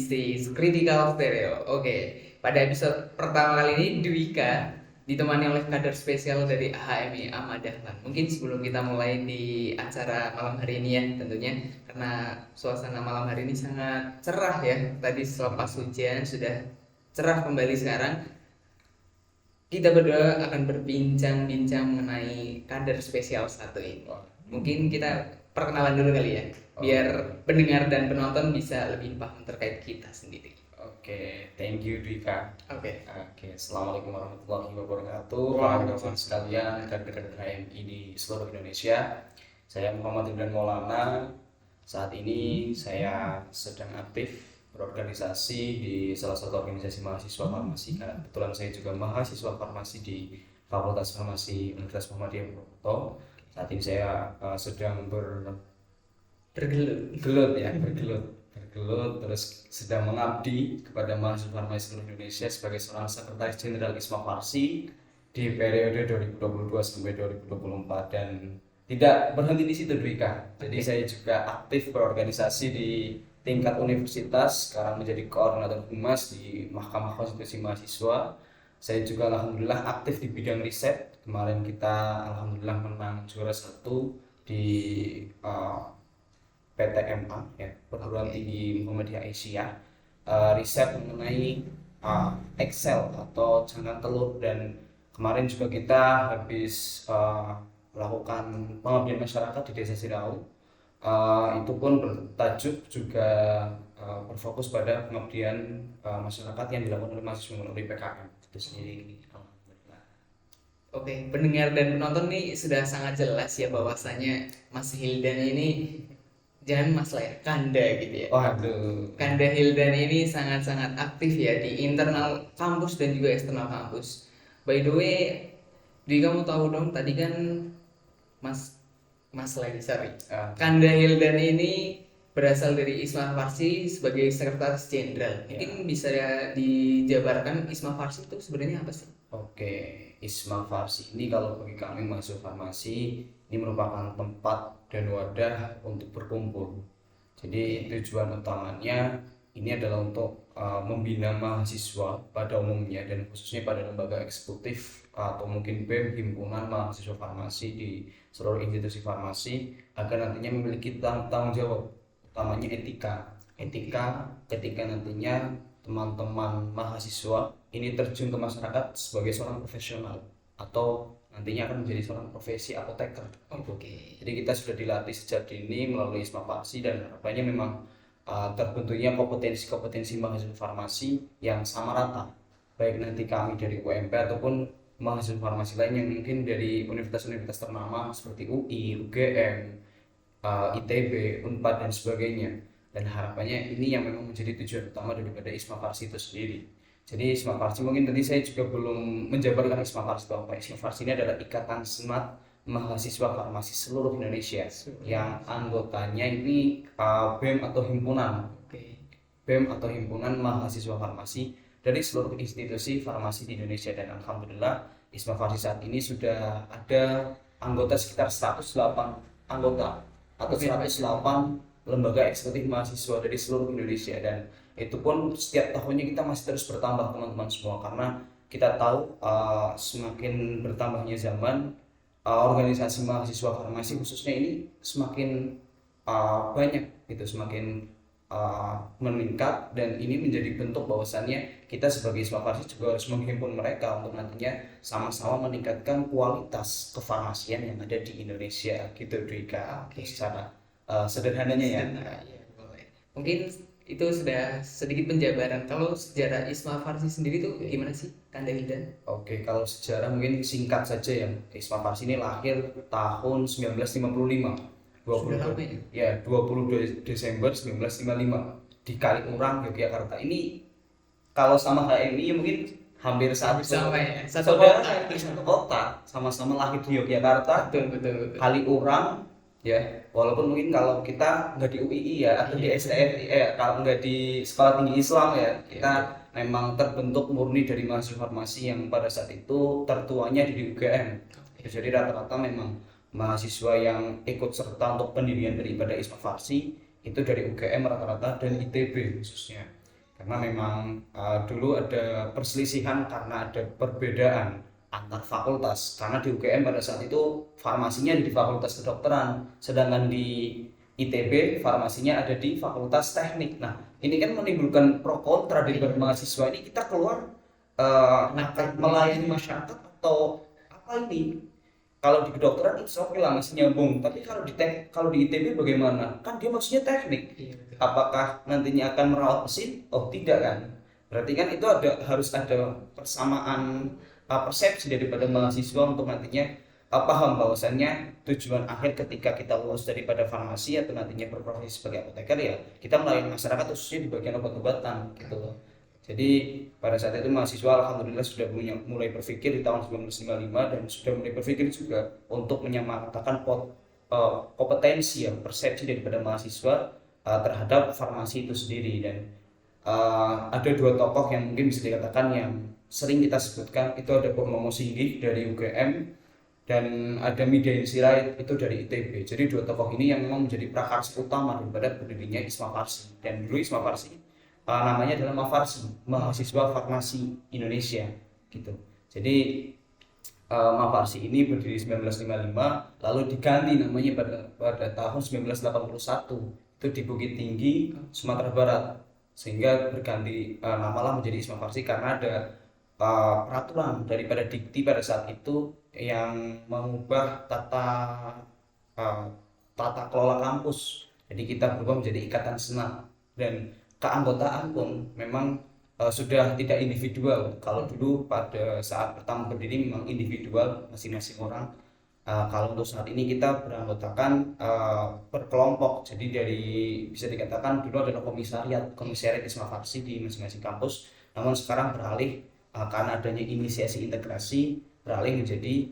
bisnis Critical Stereo. Oke, pada episode pertama kali ini Dwika ditemani oleh kader spesial dari HMI Ahmad Dahlan. Mungkin sebelum kita mulai di acara malam hari ini ya tentunya, karena suasana malam hari ini sangat cerah ya. Tadi selepas hujan sudah cerah kembali sekarang. Kita berdua akan berbincang-bincang mengenai kader spesial satu ini. Mungkin kita perkenalan dulu kali ya, biar pendengar dan penonton bisa lebih paham terkait kita sendiri. Oke, thank you Dwika. Oke. Assalamualaikum warahmatullahi wabarakatuh. Waalaikumsalam. Kawan-kawan sekalian, kader-kader HMI di seluruh Indonesia. Saya Muhammad Imran Maulana. Saat ini saya sedang aktif berorganisasi di salah satu organisasi mahasiswa farmasi. Karena kebetulan saya juga mahasiswa farmasi di Fakultas Farmasi Universitas Muhammadiyah Purwokerto. Saat ini saya sedang bergelut terus sedang mengabdi kepada mahasiswa farmasi seluruh Indonesia sebagai seorang sekretaris jenderal ISMA Farsi di periode 2022 sampai 2024 dan tidak berhenti di situ Dwika. Jadi saya juga aktif berorganisasi di tingkat universitas, sekarang menjadi koordinator humas di Mahkamah Konstitusi Mahasiswa. Saya juga alhamdulillah aktif di bidang riset. Kemarin kita alhamdulillah menang juara 1 di PTMA ya, Perguruan Tinggi Muhammadiyah Asia, riset mengenai Excel atau jangkauan telur, dan kemarin juga kita habis melakukan pengabdian masyarakat di Desa Sirau. Itu pun bertajuk juga berfokus pada pengabdian masyarakat yang dilakukan oleh mahasiswa melalui PKM itu sendiri. Oke, pendengar dan penonton nih sudah sangat jelas ya bahwasanya Mas Hildan ini, jangan Mas lah ya, Kanda gitu ya. Waduh. Kanda Hildan ini sangat-sangat aktif ya di internal kampus dan juga eksternal kampus. By the way, di kamu tahu dong tadi kan Mas lagi sorry. Kanda Hildan ini berasal dari ISMA Farsi sebagai sekretaris jenderal. Mungkin bisa dijabarkan ISMA Farsi itu sebenarnya apa sih? Oke, ISMA Farsi ini kalau bagi kami mahasiswa farmasi ini merupakan tempat dan wadah untuk berkumpul. Jadi tujuan utamanya ini adalah untuk membina mahasiswa pada umumnya dan khususnya pada lembaga eksekutif atau mungkin BEM, himpunan mahasiswa farmasi di seluruh institusi farmasi, agar nantinya memiliki tanggung jawab, utamanya etika ketika nantinya teman-teman mahasiswa ini terjun ke masyarakat sebagai seorang profesional atau nantinya akan menjadi seorang profesi apoteker. Oke. Jadi kita sudah dilatih sejak dini melalui ISMA Farsi dan harapannya memang terbentuknya kompetensi mahasiswa farmasi yang sama rata, baik nanti kami dari UMP ataupun mahasiswa farmasi lain yang mungkin dari universitas-universitas ternama seperti UI, UGM, ITB, Unpad dan sebagainya. Dan harapannya ini yang memang menjadi tujuan utama daripada ISMA Farsi itu sendiri. Jadi ISMA Farsi, mungkin tadi saya juga belum menjabarkan ISMA Farsi bahwa ISMA Farsi ini adalah Ikatan Senat Mahasiswa Farmasi seluruh Indonesia yang anggotanya ini BEM atau himpunan BEM atau himpunan mahasiswa farmasi dari seluruh institusi farmasi di Indonesia. Dan alhamdulillah ISMA Farsi saat ini sudah ada anggota sekitar 108 anggota atau 108 lembaga eksekutif mahasiswa dari seluruh Indonesia, dan itu pun setiap tahunnya kita masih terus bertambah teman-teman semua, karena kita tahu semakin bertambahnya zaman, organisasi mahasiswa farmasi khususnya ini semakin banyak gitu, semakin meningkat, dan ini menjadi bentuk bahwasannya kita sebagai ISMA Farsi juga harus menghimpun mereka untuk nantinya sama-sama meningkatkan kualitas kefarmasian yang ada di Indonesia gitu Dwika. Secara sederhananya ya. Boleh. Mungkin itu sudah sedikit penjabaran. Kalau sejarah ISMA Farsi sendiri tuh gimana sih, Kanda Hildan? Oke, kalau sejarah mungkin singkat saja ya. ISMA Farsi ini lahir tahun 1955. 22 Desember 1955 di Kaliurang, Yogyakarta. Ini kalau sama HMI mungkin hampir satu kota, sama-sama lahir di Yogyakarta. Betul. Kaliurang ya, walaupun mungkin kalau kita nggak di UII ya atau di STFI kalau nggak di Sekolah Tinggi Islam ya, kita memang terbentuk murni dari mahasiswa farmasi yang pada saat itu tertuanya di UGM. Jadi rata-rata memang mahasiswa yang ikut serta untuk pendirian daripada ISMA Farsi itu dari UGM rata-rata dan ITB khususnya. karena memang dulu ada perselisihan karena ada perbedaan antar fakultas, karena di UGM pada saat itu farmasinya di Fakultas Kedokteran, sedangkan di ITB farmasinya ada di Fakultas Teknik. Nah, ini kan menimbulkan pro kontra dari mahasiswa ini, kita keluar akan melayani masyarakat atau apa ini? Kalau di kedokteran itu oke lah masih nyambung, tapi kalau di ITB bagaimana? Kan dia maksudnya teknik. Iya, betul. Apakah nantinya akan merawat mesin? Oh tidak kan? Berarti kan itu harus ada persamaan persepsi daripada mahasiswa untuk nantinya paham bahwasannya tujuan akhir ketika kita lulus daripada farmasi atau nantinya berprofesi sebagai apoteker ya kita melayani masyarakat khususnya di bagian obat-obatan gitu loh. Jadi pada saat itu mahasiswa alhamdulillah sudah mulai berpikir di tahun 1955 dan sudah mulai berpikir juga untuk menyamaratakan kompetensi persepsi daripada mahasiswa terhadap farmasi itu sendiri. Dan ada dua tokoh yang mungkin bisa dikatakan yang sering kita sebutkan, itu ada Purnomo Singgih dari UGM dan ada Midain Sirait itu dari ITB. Jadi dua tokoh ini yang memang menjadi prakarsa utama daripada berdirinya ISMA Farsi. Dan dulu ISMA Farsi namanya adalah Mafarsi, Mahasiswa Farmasi Indonesia gitu. Jadi Mafarsi ini berdiri 1955, lalu diganti namanya pada tahun 1981 itu di Bukit Tinggi, Sumatera Barat, sehingga berganti namalah menjadi ISMA Farsi karena ada peraturan daripada Dikti pada saat itu yang mengubah uh, tata kelola kampus. Jadi kita berubah menjadi ikatan senat dan keanggotaan pun memang sudah tidak individual. Kalau dulu pada saat pertama berdiri memang individual masing-masing orang. Kalau untuk saat ini kita beranggotakan berkelompok. Jadi dari bisa dikatakan dulu adalah komisariat ISMA Farsi di masing-masing kampus. Namun sekarang beralih karena adanya inisiasi integrasi beralih menjadi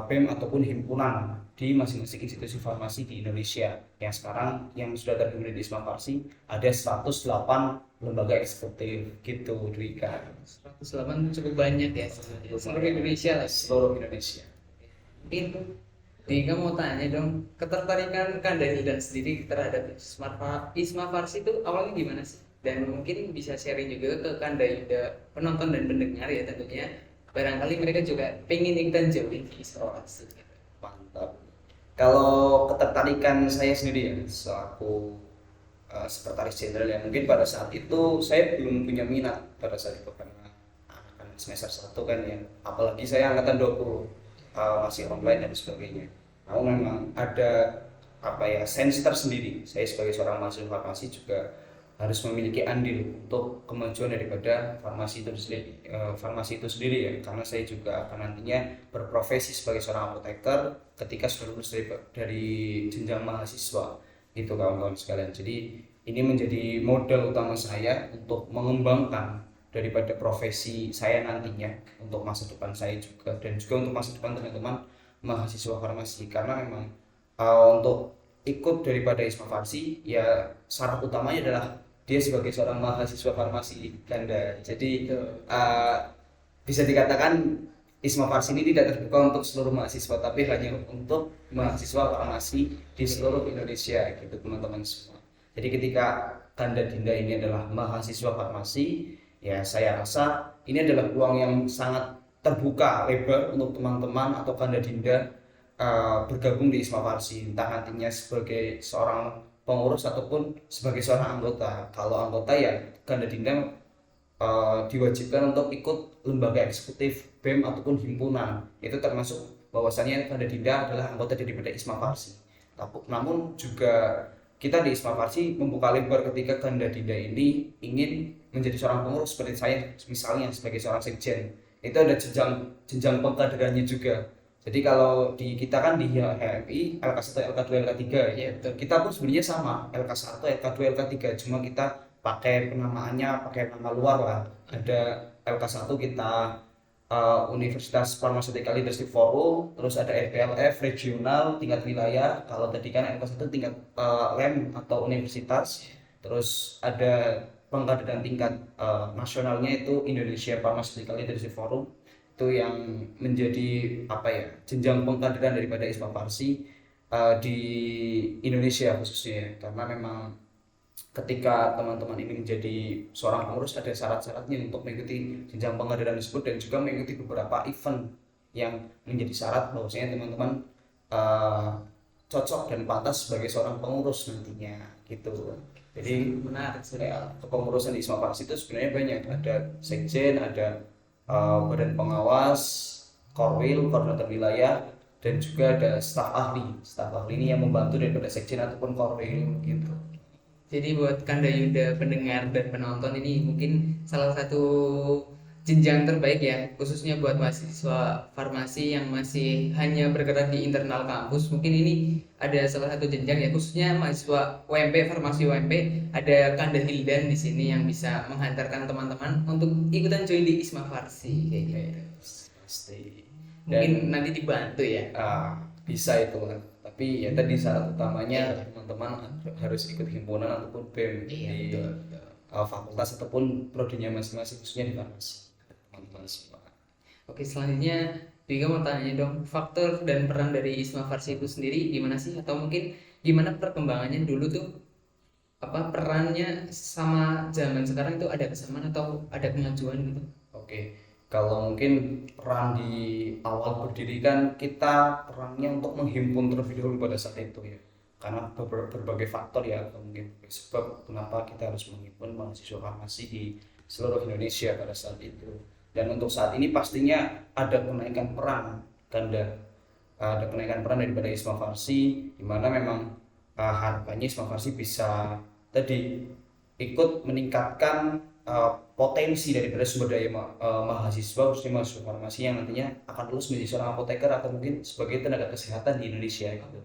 BEM ataupun himpunan di masing-masing institusi farmasi di Indonesia. Yang sekarang yang sudah tergabung di ISMA Farsi ada 108 lembaga eksekutif gitu, Dwika. 108 cukup banyak ya sebenarnya. Seluruh Indonesia lah. Seluruh Indonesia. Mungkin Dika mau tanya dong, ketertarikan Kak dan sendiri terhadap ISMA Farsi itu awalnya gimana sih? Dan mungkin bisa sharing juga ke Kanda Yuda, penonton dan pendengar ya tentunya. Barangkali mereka juga pengen ikutan join di ISMA Farsi. Mantap. Kalau ketertarikan saya sendiri ya, selaku sekretaris jenderal ya, mungkin pada saat itu saya belum punya minat pada saat itu karena kan semester 1 kan ya, apalagi saya angkatan 20 masih online dan sebagainya. Namun memang ada sense tersendiri. Saya sebagai seorang mahasiswa farmasi juga harus memiliki andil untuk kemajuan daripada farmasi itu sendiri ya, karena saya juga akan nantinya berprofesi sebagai seorang apoteker ketika sudah lulus dari jenjang mahasiswa gitu kawan-kawan sekalian. Jadi ini menjadi modal utama saya untuk mengembangkan daripada profesi saya nantinya untuk masa depan saya juga dan juga untuk masa depan teman-teman mahasiswa farmasi, karena memang untuk ikut daripada ISMA Farsi ya syarat utamanya adalah dia sebagai seorang mahasiswa farmasi ganda. Jadi bisa dikatakan ISMA Farsi ini tidak terbuka untuk seluruh mahasiswa tapi hanya untuk mahasiswa farmasi di seluruh Indonesia gitu teman-teman semua. Jadi ketika Kanda Dinda ini adalah mahasiswa farmasi, ya saya rasa ini adalah peluang yang sangat terbuka lebar untuk teman-teman atau Kanda Dinda bergabung di ISMA Farsi, entah nantinya sebagai seorang pengurus ataupun sebagai seorang anggota. Kalau anggota ya Kanda Dinda diwajibkan untuk ikut lembaga eksekutif BEM ataupun himpunan. Itu termasuk bahwasannya Kanda Dinda adalah anggota daripada ISMA Farsi. Namun juga kita di ISMA Farsi membuka lebar ketika Kanda Dinda ini ingin menjadi seorang pengurus seperti saya misalnya sebagai seorang sekjen. Itu ada jenjang pengkaderannya juga. Jadi kalau di kita kan di HMI LK1, LK2, LK3 ya, kita pun sebenarnya sama LK1, LK2, LK3, cuma kita pakai penamaannya pakai nama luar lah. Ada LK1 kita Universitas Pharmaceutical Leadership Forum, terus ada FPLF regional tingkat wilayah. Kalau tadi kan LK1 tingkat LEM atau universitas, terus ada pengkaderan tingkat nasionalnya itu Indonesia Pharmaceutical Leadership Forum. Itu yang menjadi jenjang pengkaderan daripada ISMA Farsi di Indonesia khususnya, karena memang ketika teman-teman ini menjadi seorang pengurus ada syarat-syaratnya untuk mengikuti jenjang pengkaderan tersebut dan juga mengikuti beberapa event yang menjadi syarat bahwasanya teman-teman uh, cocok dan pantas sebagai seorang pengurus nantinya gitu. Jadi Menarik sih. kepengurusan di ISMA Faksi itu sebenarnya banyak, ada sekjen, ada badan pengawas, korwil, koordinator wilayah, dan juga ada staf ahli. Staf ahli ini yang membantu daripada sekjen ataupun korwil gitu. Jadi buat Kanda Yuda pendengar dan penonton ini mungkin salah satu jenjang terbaik ya, khususnya buat mahasiswa farmasi yang masih hanya bergerak di internal kampus. Mungkin ini ada salah satu jenjang ya, khususnya mahasiswa UMP, farmasi UMP, ada Kanda Hildan di sini yang bisa menghantarkan teman-teman untuk ikutan join di ISMA Farsi kayak gitu. Pasti. Mungkin nanti dibantu ya. Bisa itu kan, tapi ya tadi syarat utamanya teman-teman harus ikut himpunan ataupun BEM Iya, di betul. fakultas ataupun prodinya masing-masing, khususnya di farmasi teman-teman semua. Oke, selanjutnya Vika mau tanya dong, faktor dan peran dari ISMA Farsi itu sendiri gimana sih? Atau mungkin gimana perkembangannya dulu tuh, apa perannya sama zaman sekarang itu ada kesamaan atau ada kemajuan gitu? Oke, kalau mungkin peran di awal berdiri kan kita perannya untuk menghimpun terlebih dahulu pada saat itu ya. Karena berbagai faktor ya, atau mungkin sebab kenapa kita harus menghimpun mahasiswa farmasi di seluruh Indonesia pada saat itu. Dan untuk saat ini pastinya ada kenaikan peran Ganda, ada kenaikan peran daripada ISMA Farsi, di mana memang harapannya ISMA Farsi bisa tadi ikut meningkatkan potensi daripada sumber daya mahasiswa, khususnya mahasiswa farmasi yang nantinya akan lulus menjadi seorang apoteker atau mungkin sebagai tenaga kesehatan di Indonesia gitu.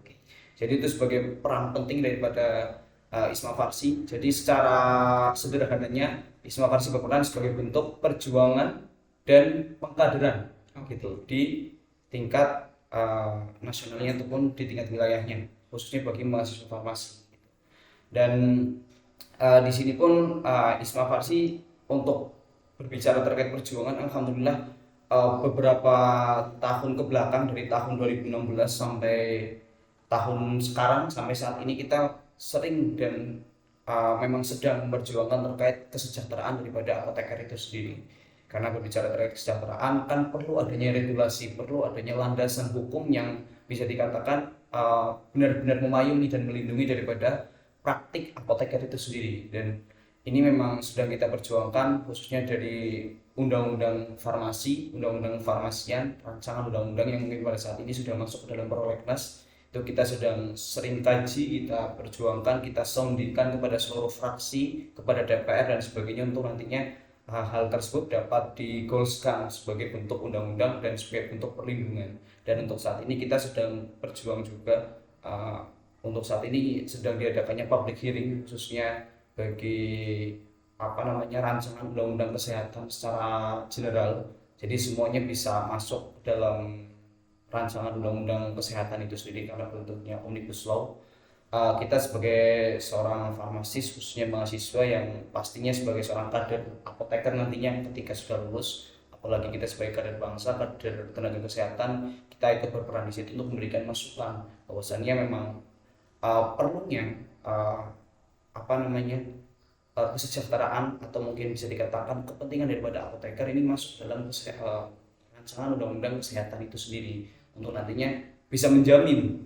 Jadi itu sebagai peran penting daripada ISMA Farsi. Jadi secara sederhananya ISMA Farsi berperan sebagai bentuk perjuangan dan pengkaderan gitu di tingkat nasionalnya ataupun di tingkat wilayahnya, khususnya bagi mahasiswa farmasi. Dan di sini pun ISMA Farsi untuk berbicara terkait perjuangan, alhamdulillah beberapa tahun ke belakang dari tahun 2016 sampai tahun sekarang sampai saat ini kita sering dan memang sedang memperjuangkan terkait kesejahteraan daripada apoteker itu sendiri. Karena berbicara terkait kesejahteraan kan perlu adanya regulasi, perlu adanya landasan hukum yang bisa dikatakan benar-benar memayungi dan melindungi daripada praktik apoteker itu sendiri. Dan ini memang sedang kita perjuangkan khususnya dari undang-undang farmasi, undang-undang farmasian, rancangan undang-undang yang mungkin pada saat ini sudah masuk ke dalam prolegnas. Itu kita sedang sering kaji, kita perjuangkan, kita soundingkan kepada seluruh fraksi, kepada DPR dan sebagainya untuk nantinya hal tersebut dapat digolskan sebagai bentuk undang-undang dan sebagai bentuk perlindungan. Dan untuk saat ini kita sedang berjuang juga, untuk saat ini sedang diadakannya public hearing khususnya bagi rancangan undang-undang kesehatan secara general. Jadi semuanya bisa masuk dalam rancangan undang-undang kesehatan itu sendiri karena bentuknya omnibus law. Kita sebagai seorang farmasis khususnya mahasiswa yang pastinya sebagai seorang kader apoteker nantinya ketika sudah lulus, apalagi kita sebagai kader bangsa, kader tenaga kesehatan, kita ikut berperan di situ untuk memberikan masukan bahwasannya memang perlunya kesejahteraan atau mungkin bisa dikatakan kepentingan daripada apoteker ini masuk dalam rancangan undang-undang kesehatan itu sendiri untuk nantinya bisa menjamin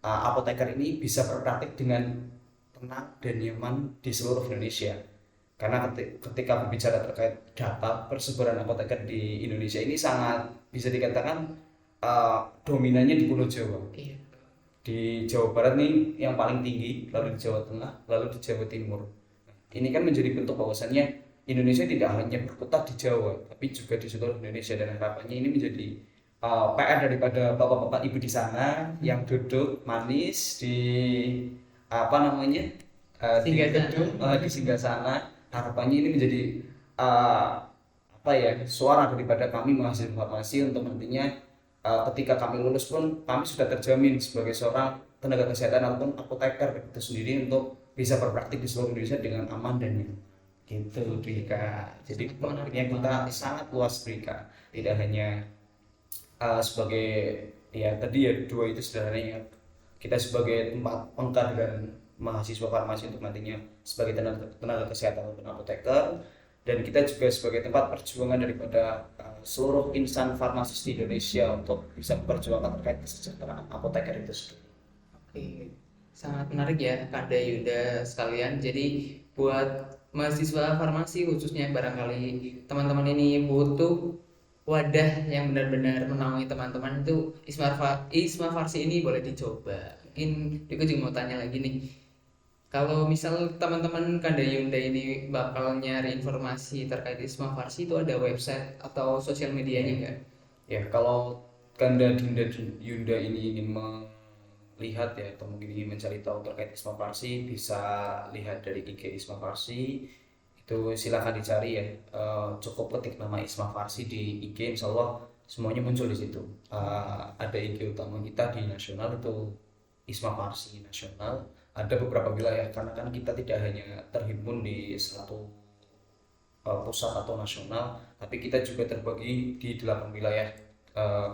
apoteker ini bisa berpraktik dengan tenang dan nyaman di seluruh Indonesia. Karena ketika berbicara terkait data persebaran apoteker di Indonesia ini sangat bisa dikatakan dominannya di Pulau Jawa. Di Jawa Barat nih yang paling tinggi, lalu di Jawa Tengah, lalu di Jawa Timur. Ini kan menjadi bentuk bahwasannya Indonesia tidak hanya berkutat di Jawa, tapi juga di seluruh Indonesia, dan harapannya ini menjadi PR daripada bapak-bapak ibu di sana yang duduk manis di di gedung di Singgasana. Harapannya ini menjadi suara daripada kami mahasiswa farmasi untuk nantinya ketika kami lulus pun kami sudah terjamin sebagai seorang tenaga kesehatan ataupun apoteker itu sendiri untuk bisa berpraktik di seluruh Indonesia dengan aman dan nyaman. Gitu Rika. Jadi pengertiannya kita sangat luas Rika. Tidak hanya sebagai ya tadi ya dua itu sederhananya kita sebagai tempat pengkaderan mahasiswa farmasi untuk nantinya sebagai tenaga kesehatan ataupun apoteker, dan kita juga sebagai tempat perjuangan daripada seluruh insan farmasis di Indonesia untuk bisa memperjuangkan terkait kesejahteraan apoteker itu sendiri. Oke, sangat menarik ya Kak Yuda sekalian. Jadi buat mahasiswa farmasi khususnya barangkali teman-teman ini butuh wadah yang benar-benar menaungi teman-teman itu Isma Farsi ini boleh dicoba. Mungkin aku juga mau tanya lagi nih. Kalau misal teman-teman Kanda Yunda ini bakal nyari informasi terkait Isma Farsi itu ada website atau sosial medianya nggak? Ya, kalau Kanda Dinda Yunda ini ingin melihat ya atau mungkin ingin mencari tahu terkait Isma Farsi, bisa lihat dari IG Isma Farsi. Itu silakan dicari ya. Cukup ketik nama Isma Farsi di IG, insya Allah semuanya muncul di situ. Ada IG utama kita di nasional itu Isma Farsi nasional. Ada beberapa wilayah karena kan kita tidak hanya terhimpun di satu pusat atau nasional, tapi kita juga terbagi di 8 wilayah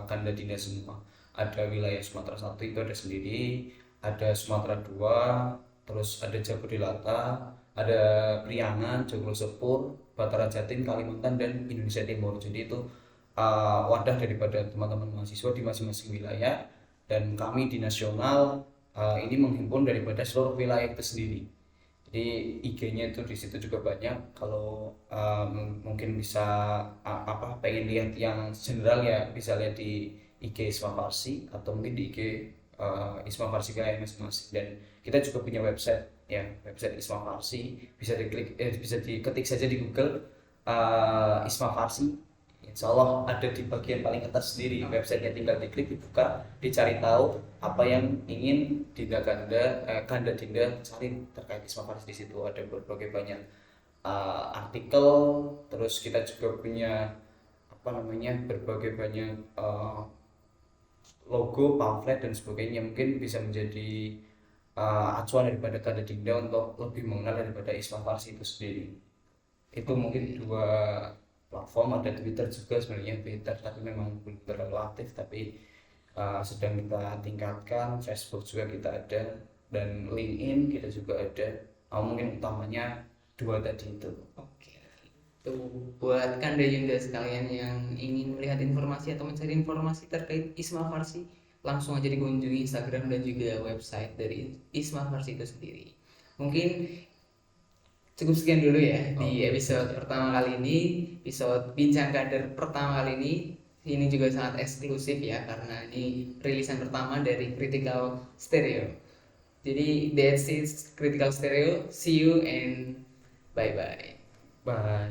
Kanda Dinda semua. Ada wilayah Sumatera 1 itu ada sendiri, ada Sumatera 2, terus ada Jabodetabek, ada Priangan, Joglo Sepur, Batara Jatim, Kalimantan, dan Indonesia Timur. Jadi itu wadah daripada teman-teman mahasiswa di masing-masing wilayah, dan kami di nasional ini menghimpun daripada seluruh wilayah itu sendiri. Jadi IG-nya itu di situ juga banyak. Kalau mungkin bisa pengen lihat yang general ya bisa lihat di IG Isma Farsi atau mungkin di IG Isma Farsi kayak masing-masing. Dan kita juga punya website ya, website Isma Farsi, bisa bisa diketik saja di Google Isma Farsi. Insya Allah ada di bagian paling atas sendiri websitenya, tinggal diklik, dibuka, dicari tahu apa yang ingin Kanda Dinda cari terkait Isma Farsi. Di situ ada berbagai banyak artikel, terus kita juga punya berbagai banyak logo, pamflet dan sebagainya, mungkin bisa menjadi acuan daripada Kanda Dinda untuk lebih mengenal daripada Isma Farsi itu sendiri. Itu mungkin dua platform. Ada Twitter juga sebenarnya, Twitter tapi memang belum terlalu aktif, tapi sedang kita tingkatkan. Facebook juga kita ada, dan LinkedIn kita juga ada. Mungkin utamanya dua tadi itu. Oke, itu buat Kanda Yunda sekalian yang ingin melihat informasi atau mencari informasi terkait Isma Farsi, langsung aja dikunjungi Instagram dan juga website dari Isma Farsi itu sendiri. Mungkin cukup sekian dulu ya di episode pertama kali ini, episode Bincang Kader pertama kali ini. Ini juga sangat eksklusif ya karena ini rilisan pertama dari Critical Stereo. Jadi that's it, Critical Stereo. See you and bye bye. Bye.